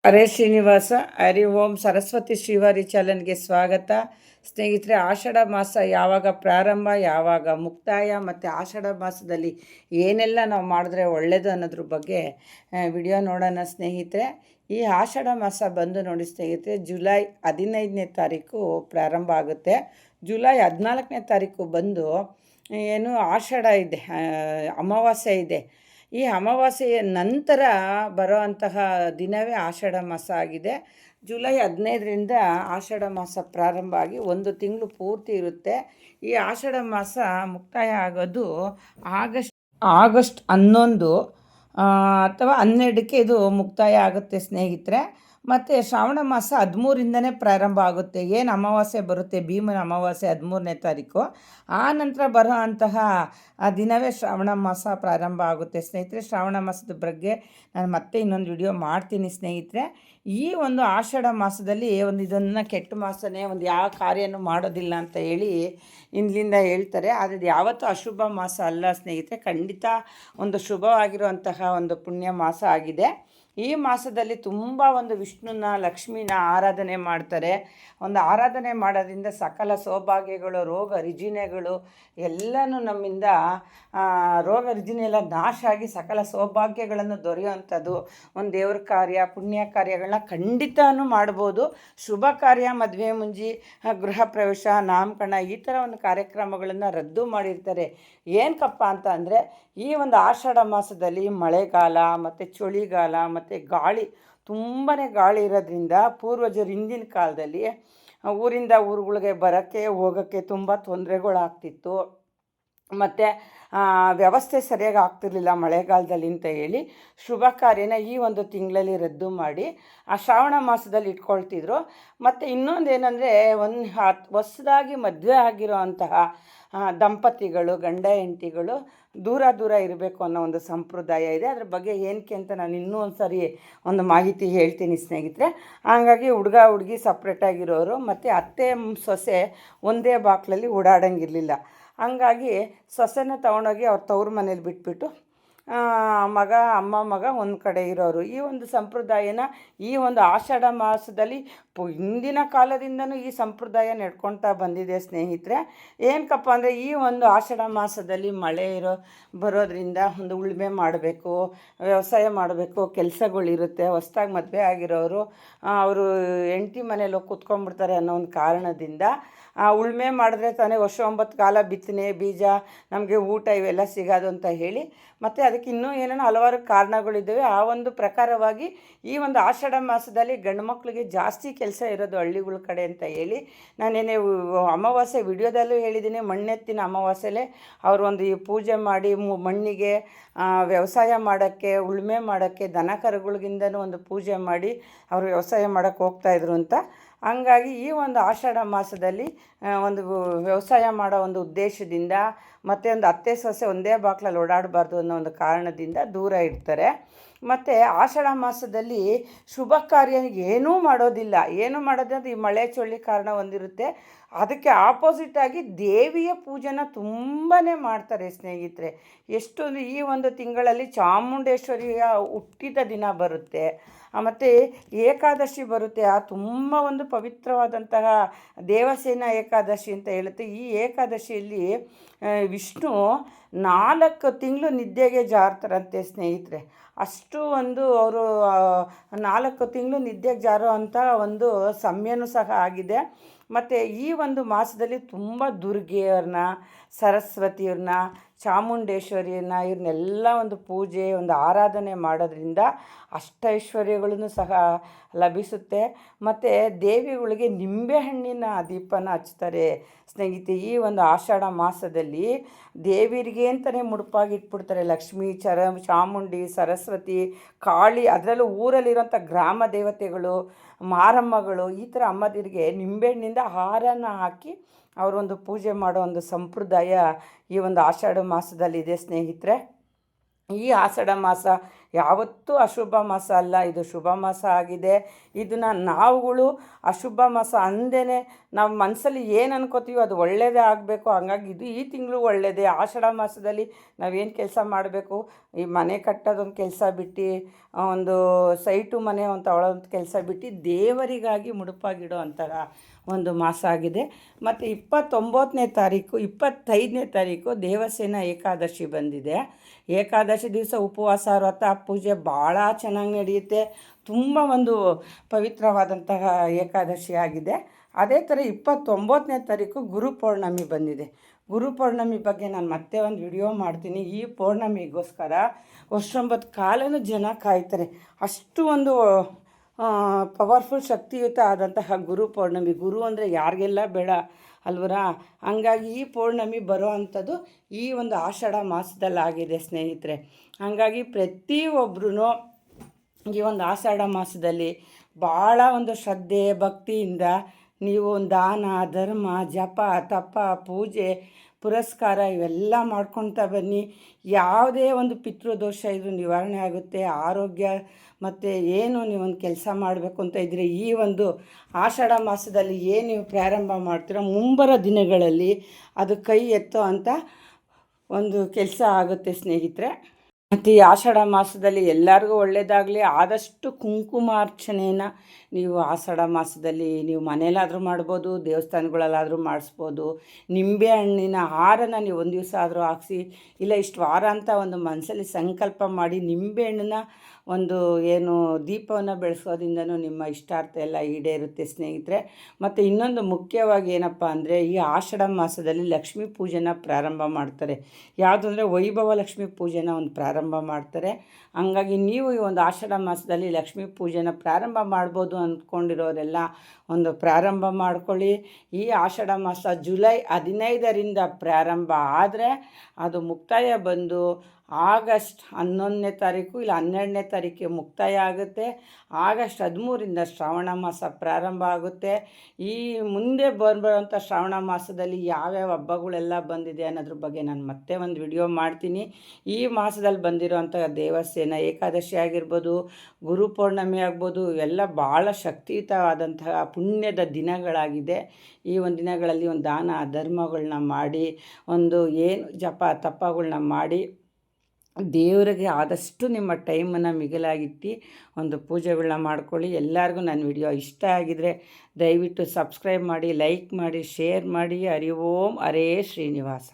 ಹರೇ ಶ್ರೀನಿವಾಸ. ಹರಿ ಓಂ. ಸರಸ್ವತಿ ಶ್ರೀವಾರಿ ಚಾನಲ್ಗೆ ಸ್ವಾಗತ. ಸ್ನೇಹಿತರೆ, ಆಷಾಢ ಮಾಸ ಯಾವಾಗ ಪ್ರಾರಂಭ, ಯಾವಾಗ ಮುಕ್ತಾಯ, ಮತ್ತು ಆಷಾಢ ಮಾಸದಲ್ಲಿ ಏನೆಲ್ಲ ನಾವು ಮಾಡಿದ್ರೆ ಒಳ್ಳೆಯದು ಅನ್ನೋದ್ರ ಬಗ್ಗೆ ವಿಡಿಯೋ ನೋಡೋಣ ಸ್ನೇಹಿತರೆ. ಈ ಆಷಾಢ ಮಾಸ ಬಂದು ನೋಡಿ ಸ್ನೇಹಿತರೆ, ಜುಲೈ 15ನೇ ತಾರೀಕು ಪ್ರಾರಂಭ ಆಗುತ್ತೆ. ಜುಲೈ 14ನೇ ತಾರೀಕು ಬಂದು ಏನು ಆಷಾಢ ಇದೆ, ಅಮಾವಾಸ್ಯೆ ಇದೆ. ಈ ಅಮಾವಾಸ್ಯೆಯ ನಂತರ ಬರೋವಂತಹ ದಿನವೇ ಆಷಾಢ ಮಾಸ ಆಗಿದೆ. ಜುಲೈ 15ರಿಂದ ಆಷಾಢ ಮಾಸ ಪ್ರಾರಂಭ ಆಗಿ ಒಂದು ತಿಂಗಳು ಪೂರ್ತಿ ಇರುತ್ತೆ. ಈ ಆಷಾಢ ಮಾಸ ಮುಕ್ತಾಯ ಆಗೋದು ಆಗಸ್ಟ್ 11 ಅಥವಾ 12ಕ್ಕೆ ಇದು ಮುಕ್ತಾಯ ಆಗುತ್ತೆ ಸ್ನೇಹಿತರೆ. ಮತ್ತು ಶ್ರಾವಣ ಮಾಸ 13ರಿಂದನೇ ಪ್ರಾರಂಭ ಆಗುತ್ತೆ. ಏನು ಅಮಾವಾಸ್ಯೆ ಬರುತ್ತೆ, ಭೀಮನ ಅಮಾವಾಸ್ಯೆ 13ನೇ ತಾರೀಕು, ಆ ನಂತರ ಬರೋ ಅಂತಹ ಆ ದಿನವೇ ಶ್ರಾವಣ ಮಾಸ ಪ್ರಾರಂಭ ಆಗುತ್ತೆ ಸ್ನೇಹಿತರೆ. ಶ್ರಾವಣ ಮಾಸದ ಬಗ್ಗೆ ನಾನು ಮತ್ತೆ ಇನ್ನೊಂದು ವಿಡಿಯೋ ಮಾಡ್ತೀನಿ ಸ್ನೇಹಿತರೆ. ಈ ಒಂದು ಆಷಾಢ ಮಾಸದಲ್ಲಿ ಇದನ್ನು ಕೆಟ್ಟ ಮಾಸನೇ, ಯಾವ ಕಾರ್ಯನೂ ಮಾಡೋದಿಲ್ಲ ಅಂತ ಹೇಳಿ ಇಂದ್ಲಿಂದ ಹೇಳ್ತಾರೆ. ಆದರೆ ಯಾವತ್ತೂ ಅಶುಭ ಮಾಸ ಅಲ್ಲ ಸ್ನೇಹಿತರೆ, ಖಂಡಿತ ಒಂದು ಶುಭವಾಗಿರುವಂತಹ ಒಂದು ಪುಣ್ಯ ಮಾಸ ಆಗಿದೆ. ಈ ಮಾಸದಲ್ಲಿ ತುಂಬ ವಿಷ್ಣುನ, ಲಕ್ಷ್ಮಿನ ಆರಾಧನೆ ಮಾಡ್ತಾರೆ. ಆರಾಧನೆ ಮಾಡೋದ್ರಿಂದ ಸಕಲ ಸೌಭಾಗ್ಯಗಳು, ರೋಗ ರುಜಿನಗಳು ಎಲ್ಲನೂ ನಮ್ಮಿಂದ ರೋಗ ರುಜಿನ ಎಲ್ಲ ನಾಶ ಆಗಿ ಸಕಲ ಸೌಭಾಗ್ಯಗಳನ್ನು ದೊರೆಯುವಂಥದ್ದು. ದೇವ್ರ ಕಾರ್ಯ, ಪುಣ್ಯ ಕಾರ್ಯಗಳನ್ನ ಖಂಡಿತನೂ ಮಾಡ್ಬೋದು. ಶುಭ ಕಾರ್ಯ, ಮದುವೆ ಮುಂಜಿ, ಗೃಹ ಪ್ರವೇಶ, ನಾಮಕರಣ, ಈ ಥರ ಕಾರ್ಯಕ್ರಮಗಳನ್ನು ರದ್ದು ಮಾಡಿರ್ತಾರೆ. ಏನಕ್ಕಪ್ಪ ಅಂತ ಅಂದರೆ, ಈ ಆಷಾಢ ಮಾಸದಲ್ಲಿ ಮಳೆಗಾಲ ಮತ್ತು ಚಳಿಗಾಲ ಮತ್ತು ಗಾಳಿ, ತುಂಬಾ ಗಾಳಿ ಇರೋದ್ರಿಂದ ಪೂರ್ವಜರು ಹಿಂದಿನ ಕಾಲದಲ್ಲಿ ಊರಿಂದ ಊರುಗಳಿಗೆ ಬರೋಕ್ಕೆ ಹೋಗೋಕ್ಕೆ ತುಂಬ ತೊಂದರೆಗಳಾಗ್ತಿತ್ತು. ಮತ್ತು ವ್ಯವಸ್ಥೆ ಸರಿಯಾಗಿ ಆಗ್ತಿರ್ಲಿಲ್ಲ ಮಳೆಗಾಲದಲ್ಲಿ ಅಂತ ಹೇಳಿ ಶುಭ ಕಾರ್ಯನ ಈ ತಿಂಗಳಲ್ಲಿ ರದ್ದು ಮಾಡಿ ಆ ಶ್ರಾವಣ ಮಾಸದಲ್ಲಿ ಇಟ್ಕೊಳ್ತಿದ್ರು. ಮತ್ತು ಇನ್ನೊಂದು ಏನಂದರೆ, ಹೊಸದಾಗಿ ಮದುವೆ ಆಗಿರೋ ಅಂತಹ ದಂಪತಿಗಳು, ಗಂಡ ಹೆಂಡತಿಗಳು ದೂರ ಇರಬೇಕು ಅನ್ನೋ ಸಂಪ್ರದಾಯ ಇದೆ. ಅದ್ರ ಬಗ್ಗೆ ಏನಕ್ಕೆ ಅಂತ ನಾನು ಇನ್ನೂ ಸರಿ ಮಾಹಿತಿ ಹೇಳ್ತೀನಿ ಸ್ನೇಹಿತರೆ. ಹಾಗಾಗಿ ಹುಡುಗ ಹುಡುಗಿ ಸಪ್ರೇಟಾಗಿರೋರು ಮತ್ತು ಅತ್ತೆ ಸೊಸೆ ಒಂದೇ ಬಾಕ್ಲಲ್ಲಿ ಓಡಾಡೋಂಗಿರಲಿಲ್ಲ. ಹಂಗಾಗಿ ಸೊಸೆನ ತೊಗೊಂಡೋಗಿ ಅವ್ರ ತವ್ರ ಮನೇಲಿ ಬಿಟ್ಬಿಟ್ಟು ಮಗ ಒಂದು ಕಡೆ ಇರೋರು. ಈ ಸಂಪ್ರದಾಯನ ಈ ಆಷಾಢ ಮಾಸದಲ್ಲಿ ಹಿಂದಿನ ಕಾಲದಿಂದನೂ ಈ ಸಂಪ್ರದಾಯ ನಡ್ಕೊಳ್ತಾ ಬಂದಿದೆ ಸ್ನೇಹಿತರೆ. ಏನಕ್ಕಪ್ಪ ಅಂದರೆ, ಈ ಆಷಾಢ ಮಾಸದಲ್ಲಿ ಮಳೆ ಬರೋದ್ರಿಂದ ಉಳುಮೆ ಮಾಡಬೇಕು, ವ್ಯವಸಾಯ ಮಾಡಬೇಕು, ಕೆಲಸಗಳಿರುತ್ತೆ. ಹೊಸ್ದಾಗಿ ಮದುವೆ ಆಗಿರೋರು ಅವರು ಹೆಂಡತಿ ಮನೇಲಿ ಹೋಗಿ ಕೂತ್ಕೊಂಡ್ಬಿಡ್ತಾರೆ ಅನ್ನೋ ಕಾರಣದಿಂದ ಉಳುಮೆ ಮಾಡಿದ್ರೆ ತಾನೇ ವರ್ಷ 9 ಕಾಲ ಬಿತ್ತನೆ, ಬೀಜ, ನಮಗೆ ಊಟ ಇವೆಲ್ಲ ಸಿಗೋದು ಅಂತ ಹೇಳಿ, ಮತ್ತು ಅದಕ್ಕೆ ಇನ್ನೂ ಏನೇನೋ ಹಲವಾರು ಕಾರಣಗಳಿದ್ದಾವೆ. ಆ ಪ್ರಕಾರವಾಗಿ ಈ ಆಷಾಢ ಮಾಸದಲ್ಲಿ ಗಂಡು ಮಕ್ಕಳಿಗೆ ಜಾಸ್ತಿ ಕೆಲಸ ಇರೋದು ಹಳ್ಳಿಗಳ ಕಡೆ ಅಂತ ಹೇಳಿ ನಾನೇನೇ ಅಮಾವಾಸ್ಯೆ ವಿಡಿಯೋದಲ್ಲೂ ಹೇಳಿದ್ದೀನಿ. ಮಣ್ಣೆತ್ತಿನ ಅಮಾವಾಸ್ಯೆಲೇ ಅವರು ಈ ಪೂಜೆ ಮಾಡಿ ಮಣ್ಣಿಗೆ ವ್ಯವಸಾಯ ಮಾಡೋಕ್ಕೆ, ಉಳುಮೆ ಮಾಡೋಕ್ಕೆ, ದನ ಕರುಗಳಿಗಿಂದನೂ ಪೂಜೆ ಮಾಡಿ ಅವರು ವ್ಯವಸಾಯ ಮಾಡೋಕ್ಕೆ ಹೋಗ್ತಾಯಿದ್ರು ಅಂತ. ಹಂಗಾಗಿ ಈ ಆಷಾಢ ಮಾಸದಲ್ಲಿ ವ್ಯವಸಾಯ ಮಾಡೋ ಉದ್ದೇಶದಿಂದ ಮತ್ತು ಅತ್ತೆ ಸೊಸೆ ಒಂದೇ ಬಾಕ್ಲಲ್ಲಿ ಓಡಾಡಬಾರ್ದು ಅನ್ನೋ ಕಾರಣದಿಂದ ದೂರ ಇರ್ತಾರೆ. ಮತ್ತು ಆಷಾಢ ಮಾಸದಲ್ಲಿ ಶುಭ ಕಾರ್ಯ ಏನೂ ಮಾಡೋದಿಲ್ಲ. ಏನು ಮಾಡೋದಂದ್ರೆ, ಈ ಮಳೆ ಚಳಿ ಕಾರಣ ಹೊಂದಿರುತ್ತೆ. ಅದಕ್ಕೆ ಆಪೋಸಿಟಾಗಿ ದೇವಿಯ ಪೂಜೆನ ತುಂಬಾ ಮಾಡ್ತಾರೆ ಸ್ನೇಹಿತರೆ. ಎಷ್ಟೊಂದು ಈ ತಿಂಗಳಲ್ಲಿ ಚಾಮುಂಡೇಶ್ವರಿಯ ಹುಟ್ಟಿದ ದಿನ ಬರುತ್ತೆ, ಮತ್ತು ಏಕಾದಶಿ ಬರುತ್ತೆ. ತುಂಬ ಪವಿತ್ರವಾದಂತಹ ದೇವಸೇನಾ ಏಕಾದಶಿ ಅಂತ ಹೇಳುತ್ತೆ. ಈ ಏಕಾದಶಿಯಲ್ಲಿ ವಿಷ್ಣು 4 ತಿಂಗಳು ನಿದ್ದೆಗೆ ಜಾರ್ತಾರಂತೆ ಸ್ನೇಹಿತರೆ. ಅಷ್ಟು ಅವರು 4 ತಿಂಗಳು ನಿದ್ದೆಗೆ ಜಾರೋ ಅಂಥ ಸಮಯನೂ ಸಹ ಆಗಿದೆ. ಮತ್ತು ಈ ಮಾಸದಲ್ಲಿ ತುಂಬ ದುರ್ಗೆಯವ್ರನ್ನ, ಸರಸ್ವತಿಯವ್ರನ್ನ, ಚಾಮುಂಡೇಶ್ವರಿಯನ್ನ ಇವ್ರನ್ನೆಲ್ಲ ಪೂಜೆ, ಆರಾಧನೆ ಮಾಡೋದ್ರಿಂದ ಅಷ್ಟೈಶ್ವರ್ಯಗಳೂ ಸಹ ಲಭಿಸುತ್ತೆ. ಮತ್ತು ದೇವಿಗಳಿಗೆ ನಿಂಬೆಹಣ್ಣಿನ ದೀಪನ ಹಚ್ತಾರೆ ಸ್ನೇಹಿತೆ. ಈ ಆಷಾಢ ಮಾಸದಲ್ಲಿ ದೇವಿರಿಗೆ ಅಂತಲೇ ಮುಡುಪಾಗಿಟ್ಬಿಡ್ತಾರೆ. ಲಕ್ಷ್ಮೀ, ಚಾಮುಂಡಿ, ಸರಸ್ವತಿ, ಕಾಳಿ, ಅದರಲ್ಲೂ ಊರಲ್ಲಿರೋಂಥ ಗ್ರಾಮ ದೇವತೆಗಳು, ಮಾರಮ್ಮಗಳು, ಈ ಥರ ಅಮ್ಮದಿರಿಗೆ ನಿಂಬೆಹಣ್ಣಿಂದ ಹಾರನ ಹಾಕಿ ಅವರು ಪೂಜೆ ಮಾಡೋ ಸಂಪ್ರದಾಯ ಈ ಆಷಾಢ ಮಾಸದಲ್ಲಿದೆ ಸ್ನೇಹಿತರೆ. ಈ ಆಷಾಢ ಮಾಸ ಯಾವತ್ತೂ ಅಶುಭ ಮಾಸ ಅಲ್ಲ, ಇದು ಶುಭ ಮಾಸ ಆಗಿದೆ. ಇದನ್ನು ನಾವುಗಳು ಅಶುಭ ಮಾಸ ಅಂದೇ ನಾವು ಮನಸ್ಸಲ್ಲಿ ಏನು ಅನ್ಕೋತೀವೋ ಅದು ಒಳ್ಳೆಯದೇ ಆಗಬೇಕು. ಹಂಗಾಗಿ ಇದು ಈ ತಿಂಗಳು ಒಳ್ಳೆಯದೇ. ಆಷಾಢ ಮಾಸದಲ್ಲಿ ನಾವೇನು ಕೆಲಸ ಮಾಡಬೇಕು, ಈ ಮನೆ ಕಟ್ಟೋದೊಂದು ಕೆಲಸ ಬಿಟ್ಟು, ಒಂದು ಸೈಟು ಮನೆ ಒಂದು ತಗೊಳ್ಳೋಂಥ ಕೆಲಸ ಬಿಟ್ಟು ದೇವರಿಗಾಗಿ ಮುಡುಪಾಗಿಡೋ ಅಂತಹ ಒಂದು ಮಾಸ ಆಗಿದೆ. ಮತ್ತು 29ನೇ ತಾರೀಕು 25ನೇ ತಾರೀಕು ದೇವಸೇನ ಏಕಾದಶಿ ಬಂದಿದೆ. ಏಕಾದಶಿ ದಿವಸ ಉಪವಾಸ, ವ್ರತ, ಪೂಜೆ ಭಾಳ ಚೆನ್ನಾಗಿ ನಡೆಯುತ್ತೆ. ತುಂಬ ಒಂದು ಪವಿತ್ರವಾದಂತಹ ಏಕಾದಶಿ ಆಗಿದೆ. ಅದೇ ಥರ 29ನೇ ತಾರೀಕು ಗುರು ಪೌರ್ಣಮಿ ಬಂದಿದೆ. ಗುರು ಪೌರ್ಣಮಿ ಬಗ್ಗೆ ನಾನು ಮತ್ತೆ ಒಂದು ವಿಡಿಯೋ ಮಾಡ್ತೀನಿ. ಈ ಪೌರ್ಣಮಿಗೋಸ್ಕರ ವರ್ಷೊಂಬತ್ತು ಕಾಲನೂ ಜನ ಕಾಯ್ತಾರೆ. ಅಷ್ಟು ಒಂದು ಪವರ್ಫುಲ್ ಶಕ್ತಿಯುತ ಆದಂತಹ ಗುರು ಪೌರ್ಣಮಿ. ಗುರು ಅಂದರೆ ಯಾರಿಗೆಲ್ಲ ಬೇಡ ಅಲ್ವರ. ಹಂಗಾಗಿ ಈ ಪೌರ್ಣಮಿ ಬರೋ ಅಂಥದ್ದು ಈ ಒಂದು ಆಷಾಢ ಮಾಸದಲ್ಲಾಗಿದೆ ಸ್ನೇಹಿತರೆ. ಹಾಗಾಗಿ ಪ್ರತಿಯೊಬ್ಬರೂ ಈ ಒಂದು ಆಷಾಢ ಮಾಸದಲ್ಲಿ ಭಾಳ ಒಂದು ಶ್ರದ್ಧೆ ಭಕ್ತಿಯಿಂದ ನೀವು ದಾನ ಧರ್ಮ ಜಪ ತಪ ಪೂಜೆ ಪುರಸ್ಕಾರ ಇವೆಲ್ಲ ಮಾಡ್ಕೊಳ್ತಾ ಬನ್ನಿ. ಯಾವುದೇ ಒಂದು ಪಿತೃದೋಷ ಇದು ನಿವಾರಣೆ ಆಗುತ್ತೆ. ಆರೋಗ್ಯ ಮತ್ತು ಏನು ನೀವೊಂದು ಕೆಲಸ ಮಾಡಬೇಕು ಅಂತ ಇದ್ದರೆ ಈ ಒಂದು ಆಷಾಢ ಮಾಸದಲ್ಲಿ ಏನು ನೀವು ಪ್ರಾರಂಭ ಮಾಡ್ತೀರೋ ಮುಂಬರೋ ದಿನಗಳಲ್ಲಿ ಅದು ಕೈ ಎತ್ತೋ ಅಂತ ಒಂದು ಕೆಲಸ ಆಗುತ್ತೆ ಸ್ನೇಹಿತರೆ. ಮತ್ತು ಈ ಆಷಾಢ ಮಾಸದಲ್ಲಿ ಎಲ್ಲರಿಗೂ ಒಳ್ಳೆಯದಾಗಲಿ. ಆದಷ್ಟು ಕುಂಕುಮಾರ್ಚನೆಯನ್ನು ನೀವು ಆಷಾಢ ಮಾಸದಲ್ಲಿ ನೀವು ಮನೇಲಾದರೂ ಮಾಡ್ಬೋದು, ದೇವಸ್ಥಾನಗಳಲ್ಲಾದರೂ ಮಾಡಿಸ್ಬೋದು. ನಿಂಬೆ ಹಣ್ಣಿನ ಹಾರನ ನೀವು ಒಂದು ದಿವಸ ಆದರೂ ಹಾಕ್ಸಿ, ಇಲ್ಲ ಇಷ್ಟು ವಾರ ಅಂತ ಒಂದು ಮನಸ್ಸಲ್ಲಿ ಸಂಕಲ್ಪ ಮಾಡಿ ನಿಂಬೆ ಹಣ್ಣನ್ನ ಒಂದು ಏನು ದೀಪವನ್ನು ಬೆಳೆಸೋದ್ರಿಂದನೂ ನಿಮ್ಮ ಇಷ್ಟಾರ್ಥ ಎಲ್ಲ ಈಡೇರುತ್ತೆ ಸ್ನೇಹಿತರೆ. ಮತ್ತು ಇನ್ನೊಂದು ಮುಖ್ಯವಾಗಿ ಏನಪ್ಪ ಅಂದರೆ ಈ ಆಷಾಢ ಮಾಸದಲ್ಲಿ ಲಕ್ಷ್ಮೀ ಪೂಜೆನ ಪ್ರಾರಂಭ ಮಾಡ್ತಾರೆ. ಯಾವುದು ಅಂದರೆ ವೈಭವ ಲಕ್ಷ್ಮೀ ಪೂಜೆನ ಒಂದು ಪ್ರಾರಂಭ ಮಾಡ್ತಾರೆ. ಹಂಗಾಗಿ ನೀವು ಈ ಒಂದು ಆಷಾಢ ಮಾಸದಲ್ಲಿ ಲಕ್ಷ್ಮೀ ಪೂಜೆನ ಪ್ರಾರಂಭ ಮಾಡ್ಬೋದು ಅಂದ್ಕೊಂಡಿರೋರೆಲ್ಲ ಒಂದು ಪ್ರಾರಂಭ ಮಾಡ್ಕೊಳ್ಳಿ. ಈ ಆಷಾಢ ಮಾಸ ಜುಲೈ 15ರಿಂದ ಪ್ರಾರಂಭ ಆದರೆ ಅದು ಮುಕ್ತಾಯ ಬಂದು ಆಗಸ್ಟ್ 11ನೇ ತಾರೀಕು ಇಲ್ಲ 12ನೇ ತಾರೀಕಿಗೆ ಮುಕ್ತಾಯ ಆಗುತ್ತೆ. ಆಗಸ್ಟ್ 13ರಿಂದ ಶ್ರಾವಣ ಮಾಸ ಪ್ರಾರಂಭ ಆಗುತ್ತೆ. ಈ ಮುಂದೆ ಬರೋಂಥ ಶ್ರಾವಣ ಮಾಸದಲ್ಲಿ ಯಾವ್ಯಾವ ಹಬ್ಬಗಳೆಲ್ಲ ಬಂದಿದೆ ಅನ್ನೋದ್ರ ಬಗ್ಗೆ ನಾನು ಮತ್ತೆ ಒಂದು ವಿಡಿಯೋ ಮಾಡ್ತೀನಿ. ಈ ಮಾಸದಲ್ಲಿ ಬಂದಿರೋಂಥ ದೇವಸೇನ ಏಕಾದಶಿ ಆಗಿರ್ಬೋದು, ಗುರು ಪೌರ್ಣಮಿ ಆಗ್ಬೋದು, ಇವೆಲ್ಲ ಭಾಳ ಶಕ್ತಿಯುತವಾದಂತಹ ಪುಣ್ಯದ ದಿನಗಳಾಗಿದೆ. ಈ ಒಂದು ದಿನಗಳಲ್ಲಿ ಒಂದು ದಾನ ಧರ್ಮಗಳನ್ನ ಮಾಡಿ, ಒಂದು ಏನು ಜಪ ತಪಗಳನ್ನ ಮಾಡಿ ದೇವರಿಗೆ ಆದಷ್ಟು ನಿಮ್ಮ ಟೈಮನ್ನು ಮಿಗಿಲಾಗಿಟ್ಟು ಒಂದು ಪೂಜೆಗಳನ್ನ ಮಾಡ್ಕೊಳ್ಳಿ. ಎಲ್ಲರಿಗೂ ನನ್ನ ವಿಡಿಯೋ ಇಷ್ಟ ಆಗಿದರೆ ದಯವಿಟ್ಟು ಸಬ್ಸ್ಕ್ರೈಬ್ ಮಾಡಿ, ಲೈಕ್ ಮಾಡಿ, ಶೇರ್ ಮಾಡಿ. ಹರಿ ಓಂ ಹರೇ ಶ್ರೀನಿವಾಸ.